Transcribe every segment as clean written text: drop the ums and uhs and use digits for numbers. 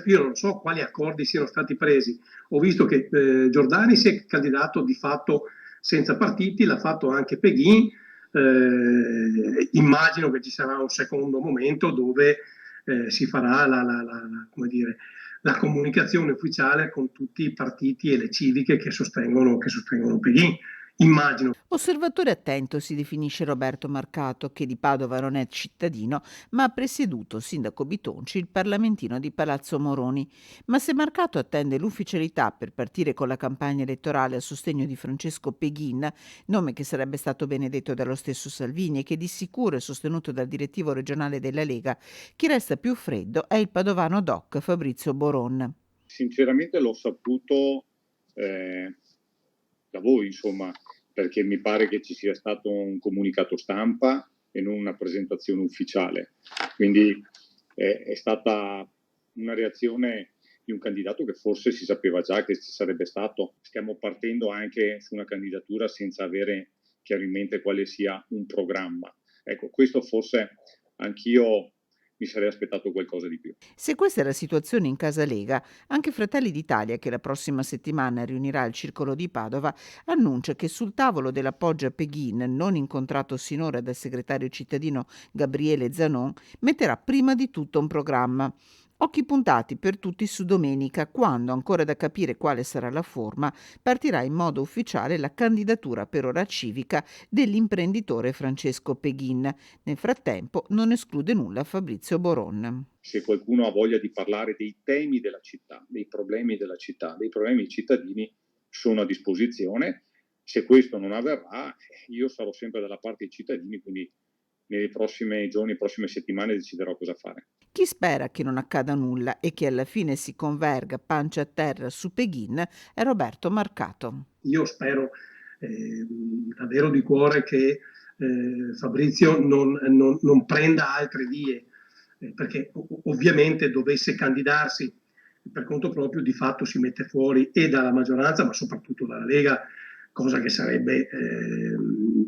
Io non so quali accordi siano stati presi. Ho visto che Giordani si è candidato di fatto senza partiti, l'ha fatto anche Peghin. Immagino che ci sarà un secondo momento dove si farà come dire, la comunicazione ufficiale con tutti i partiti e le civiche che sostengono Peghin. Immagino. Osservatore attento si definisce Roberto Marcato, che di Padova non è cittadino, ma ha presieduto, sindaco Bitonci, il parlamentino di Palazzo Moroni. Ma se Marcato attende l'ufficialità per partire con la campagna elettorale a sostegno di Francesco Peghin, nome che sarebbe stato benedetto dallo stesso Salvini e che di sicuro è sostenuto dal direttivo regionale della Lega, chi resta più freddo è il padovano doc Fabrizio Boron. Sinceramente l'ho saputo da voi, insomma, perché mi pare che ci sia stato un comunicato stampa e non una presentazione ufficiale. Quindi è stata una reazione di un candidato che forse si sapeva già che ci sarebbe stato. Stiamo partendo anche su una candidatura senza avere chiaramente quale sia un programma. Ecco, questo forse anch'io mi sarei aspettato qualcosa di più. Se questa è la situazione in casa Lega, anche Fratelli d'Italia, che la prossima settimana riunirà il Circolo di Padova, annuncia che sul tavolo dell'appoggio a Peghin, non incontrato sinora dal segretario cittadino Gabriele Zanon, metterà prima di tutto un programma. Occhi puntati per tutti su domenica, quando, ancora da capire quale sarà la forma, partirà in modo ufficiale la candidatura per ora civica dell'imprenditore Francesco Peghin. Nel frattempo non esclude nulla Fabrizio Boron. Se qualcuno ha voglia di parlare dei temi della città, dei problemi della città, dei problemi dei cittadini, sono a disposizione. Se questo non avverrà, io sarò sempre dalla parte dei cittadini, quindi nei prossimi giorni, prossime settimane deciderò cosa fare. Chi spera che non accada nulla e che alla fine si converga pancia a terra su Peghin è Roberto Marcato. Io spero davvero di cuore che Fabrizio non prenda altre vie, perché ovviamente dovesse candidarsi per conto proprio, di fatto si mette fuori e dalla maggioranza, ma soprattutto dalla Lega, cosa che sarebbe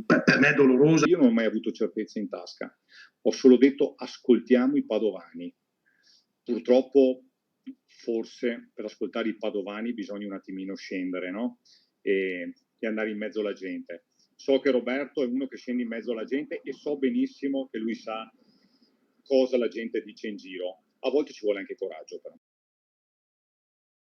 per me dolorosa. Io non ho mai avuto certezze in tasca, ho solo detto ascoltiamo i padovani. Purtroppo forse per ascoltare i padovani bisogna un attimino scendere, no? E andare in mezzo alla gente. So che Roberto è uno che scende in mezzo alla gente e so benissimo che lui sa cosa la gente dice in giro. A volte ci vuole anche coraggio però.